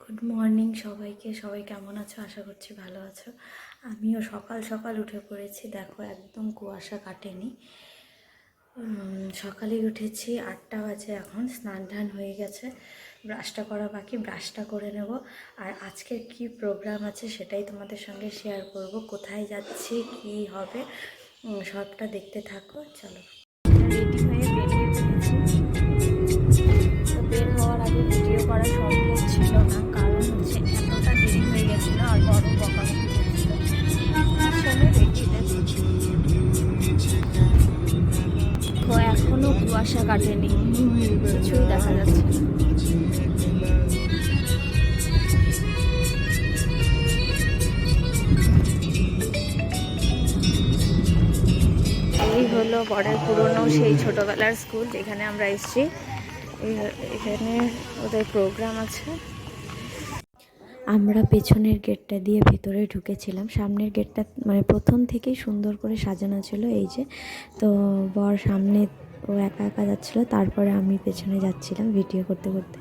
Good morning সবাইকে। সবাই কেমন আছো? আশা করছি ভালো আছো। আমিও সকাল সকাল উঠে পড়েছি। দেখো একদম কুয়াশা কাটেনি। সকালেই উঠেছি, 8টা বাজে এখন। স্নান টান হয়ে গেছে, ব্রাশটা করা বাকি, ব্রাশটা করে নেব। আর আজকের কি প্রোগ্রাম আছে সেটাই তোমাদের সঙ্গে শেয়ার করব। কোথায় যাচ্ছি, কি হবে, সবটা দেখতে থাকো। চলো, রেডি হয়ে বেরিয়ে পড়েছি। তো বের হওয়ার আগে ভিডিও করা সম্ভব ছিল না, কারণ হচ্ছে এতটা দেরি হয়ে গেছিলো আর বড় বকাবকি করছিল। চলো রেডি। দেখো এখনো কুয়াশা কাটেনি, কিছুই দেখা যাচ্ছে না। এই হলো বরের পুরনো সেই ছোটবেলার স্কুল যেখানে আমরা এসেছি। এখানে ওদের প্রোগ্রাম আছে। আমরা পেছনের গেটটা দিয়ে ভেতরে ঢুকেছিলাম। সামনের গেটটা মানে প্রথম থেকেই সুন্দর করে সাজানো ছিল। এই যে, তো বর সামনে, ও একা একা যাচ্ছিলো, তারপরে আমি পেছনে যাচ্ছিলাম ভিডিও করতে করতে।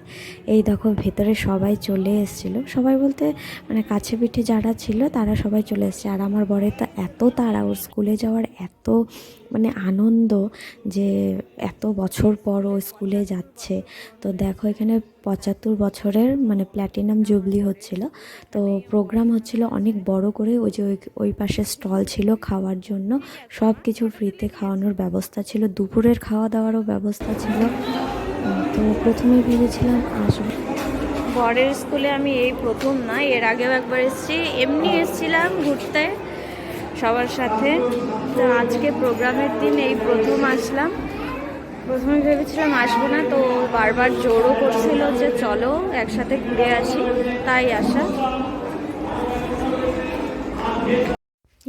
এই দেখো ভেতরে সবাই চলে এসেছিলো, সবাই বলতে মানে কাছে পিঠে যারা ছিল তারা সবাই চলে এসছে। আর আমার বরের তো এত তাড়া, ওর স্কুলে যাওয়ার এত মানে আনন্দ যে এত বছর পর ও স্কুলে যাচ্ছে। তো দেখো এখানে 75 বছরের মানে প্ল্যাটিনাম জুবলি হচ্ছিল। তো প্রোগ্রাম হচ্ছিল অনেক বড় করে। ওই যে ওই পাশে স্টল ছিল খাওয়ার জন্য, সব কিছু ফ্রিতে খাওয়ানোর ব্যবস্থা ছিল, দুপুরের খাওয়া দাওয়ারও ব্যবস্থা ছিল। তো প্রথমে ভেবেছিলাম আসবো। বরের স্কুলে আমি এই প্রথম না, এর আগেও একবার এসেছি, এমনি এসেছিলাম ঘুরতে সবার সাথে। তো আজকে প্রোগ্রামের দিন এই প্রথম আসলাম। প্রথমে ভেবেছিলাম আসবো না, তো বারবার জোরও করছিল যে চলো একসাথে ঘুরে আসি, তাই আসা।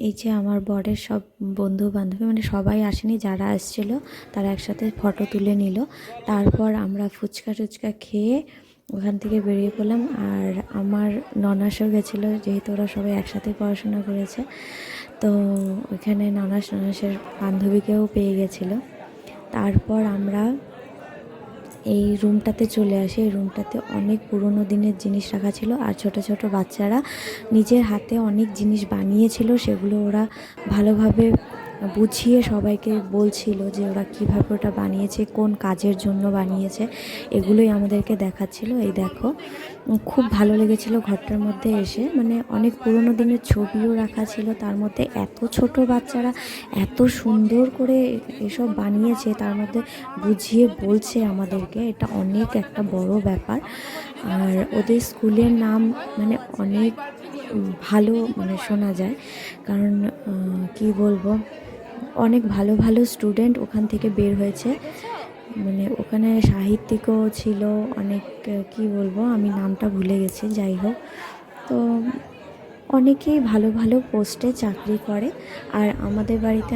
এই যে আমার বরের সব বন্ধু বান্ধবী মানে সবাই আসেনি, যারা আসছিল তারা একসাথে ফটো তুলে নিল। তারপর আমরা ফুচকা টুচকা খেয়ে ওখান থেকে বেরিয়ে পড়লাম। আর আমার ননাসও গেছিলো, যেহেতু ওরা সবাই একসাথে পড়াশোনা করেছে। তো ওইখানে ননাসের বান্ধবীকেও পেয়ে গেছিলো। তারপর আমরা এই রুমটাতে চলে আসি। এই রুমটাতে অনেক পুরনো দিনের জিনিস রাখা ছিল, আর ছোট ছোট বাচ্চারা নিজের হাতে অনেক জিনিস বানিয়েছিল। সেগুলো ওরা ভালোভাবে বুঝিয়ে সবাইকে বলছিল যে ওরা কীভাবে ওটা বানিয়েছে, কোন কাজের জন্য বানিয়েছে, এগুলোই আমাদেরকে দেখাচ্ছিল। এই দেখো, খুব ভালো লেগেছিল ঘরটার মধ্যে এসে। মানে অনেক পুরনো দিনের ছবিও রাখা ছিল, তার মধ্যে এত ছোট বাচ্চারা এত সুন্দর করে এসব বানিয়েছে, তার মধ্যে বুঝিয়ে বলছে আমাদেরকে, এটা অনেক একটা বড় ব্যাপার। আর ওদের স্কুলের নাম মানে অনেক ভালো মানে শোনা যায়, কারণ কি বলবো, অনেক ভালো ভালো স্টুডেন্ট ওখান থেকে বের হয়েছে। মানে ওখানে সাহিত্যিকও ছিল অনেক, কি বলবো আমি নামটা ভুলে গেছি, যাই হোক। তো অনেকেই ভালো ভালো পোস্টে চাকরি করে। আর আমাদের বাড়িতে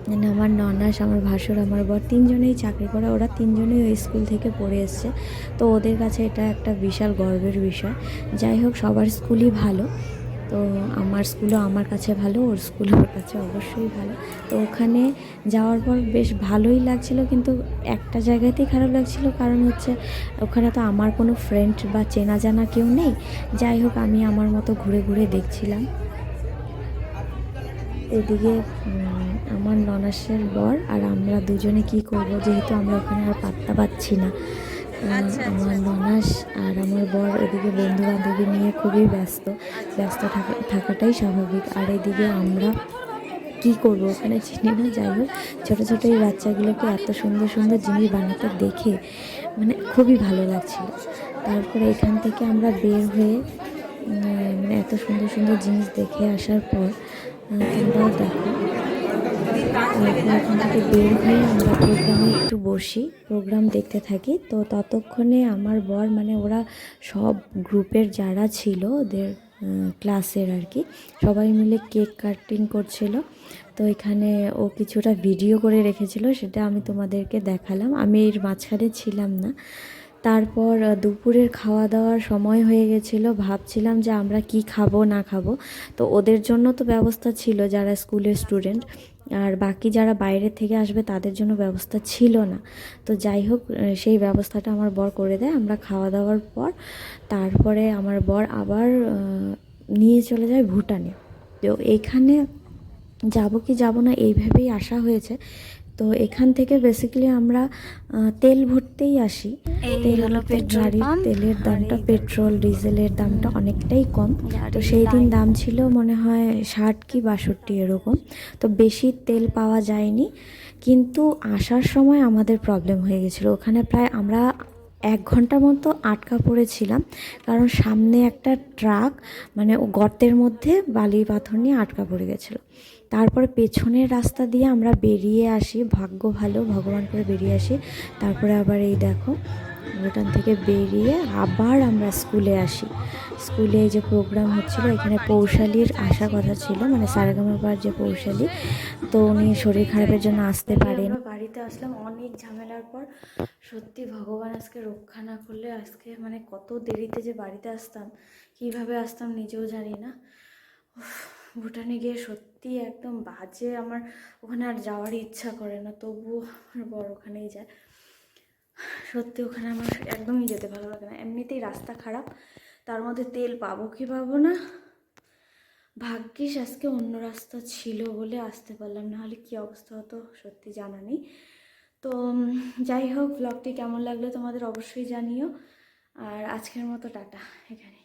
মানে আমার ননাস, আমার ভাসুর, আমার বর তিনজনেই চাকরি করে। ওরা তিনজনেই ওই স্কুল থেকে পড়ে এসছে। তো ওদের কাছে এটা একটা বিশাল গর্বের বিষয়। যাই হোক, সবার স্কুলই ভালো। তো আমার স্কুলও আমার কাছে ভালো, ওর স্কুল ওর কাছে অবশ্যই ভালো। তো ওখানে যাওয়ার পর বেশ ভালোই লাগছিল, কিন্তু একটা জায়গাতেই খারাপ লাগছিল, কারণ হচ্ছে ওখানে তো আমার কোনো ফ্রেন্ড বা চেনা জানা কেউ নেই। যাই হোক, আমি আমার মতো ঘুরে ঘুরে দেখছিলাম। এদিকে আমার ননাসের বর আর আমরা দুজনে কি করব, যেহেতু আমরা ওখানে আর পাত্তা পাচ্ছি না। আমার ননাস আর আমার বর এদিকে বন্ধু বান্ধবী নিয়ে খুবই ব্যস্ত। থাকাটাই স্বাভাবিক। আর এদিকে আমরা কি করব, ওখানে চিনি না। যাই হোক, ছোটো ছোটো এই বাচ্চাগুলোকে এত সুন্দর সুন্দর জিনিস বানাতে দেখে মানে খুবই ভালো লাগছিল। তারপরে এখান থেকে আমরা বের হয়ে মানে এত সুন্দর সুন্দর জিনিস দেখে আসার পর তোমরাও দেখো। এরপর এখান থেকে বের হয়ে আমরা প্রোগ্রামে একটু বসি, প্রোগ্রাম দেখতে থাকি। তো ততক্ষণে আমার বর মানে ওরা সব গ্রুপের যারা ছিল ওদের ক্লাসের আর কি, সবাই মিলে কেক কাটিং করছিল। তো এখানে ও কিছুটা ভিডিও করে রেখেছিল, সেটা আমি তোমাদেরকে দেখালাম। আমি এর মাঝখানে ছিলাম না। তারপর দুপুরের খাওয়া দাওয়ার সময় হয়ে গেছিলো। ভাবছিলাম যে আমরা কি খাবো না খাবো। তো ওদের জন্য তো ব্যবস্থা ছিল যারা স্কুলের স্টুডেন্ট, আর বাকি যারা বাইরে থেকে আসবে তাদের জন্য ব্যবস্থা ছিল না। তো যাই হোক, সেই ব্যবস্থাটা আমার বর করে দেয়। আমরা খাওয়া দাওয়ার পর তারপরে আমার বর আবার নিয়ে চলে যায় ভুটানে। তো এইখানে যাব কি যাব না এইভাবেই আসা হয়েছে। তো এখান থেকে বেসিক্যালি আমরা তেল ভরতেই আসি। তেল ভরতে গাড়ির তেলের দামটা, পেট্রোল ডিজেলের দামটা অনেকটাই কম। তো সেই দিন দাম ছিল মনে হয় 60 কি 62 এরকম। তো বেশি তেল পাওয়া যায়নি, কিন্তু আসার সময় আমাদের প্রবলেম হয়ে গেছিলো। ওখানে প্রায় আমরা 1 ঘন্টা মতো আটকা পড়েছিলাম, কারণ সামনে একটা ট্রাক মানে ও গর্তের মধ্যে বালি পাথর নিয়ে আটকা পড়ে গেছিলো। তারপরে পেছনের রাস্তা দিয়ে আমরা বেরিয়ে আসি, ভাগ্য ভালো, ভগবান করে বেরিয়ে আসি। তারপরে আবার এই দেখো, ভুটান থেকে বেরিয়ে আবার আমরা স্কুলে আসি। স্কুলে যে প্রোগ্রাম হচ্ছিলো, এখানে পৌশালীর আসার কথা ছিল, মানে সারেগামাপার যে পৌশালী, তো উনি শরীর খারাপের জন্য আসতে পারেন। বাড়িতে আসলাম অনেক ঝামেলার পর। সত্যি ভগবান আজকে রক্ষা না করলে আজকে মানে কত দেরিতে যে বাড়িতে আসতাম, কিভাবে আসতাম নিজেও জানি না। ভুটানে গিয়ে সত্যি একদম বাজে, আমার ওখানে আর যাওয়ার ইচ্ছা করে না, তবুও আমার বর ওখানেই যায়। সত্যি ওখানে আমার একদমই যেতে ভালো লাগে না। এমনিতেই রাস্তা খারাপ, তার মধ্যে তেল পাবো কি পাবো না। ভাগ্যিস আজকে অন্য রাস্তা ছিল বলে আসতে পারলাম, নাহলে কী অবস্থা হতো সত্যি জানা নেই। তো যাই হোক, ব্লগটি কেমন লাগলো তোমাদের অবশ্যই জানিও। আর আজকের মতো টাটা, এখানে।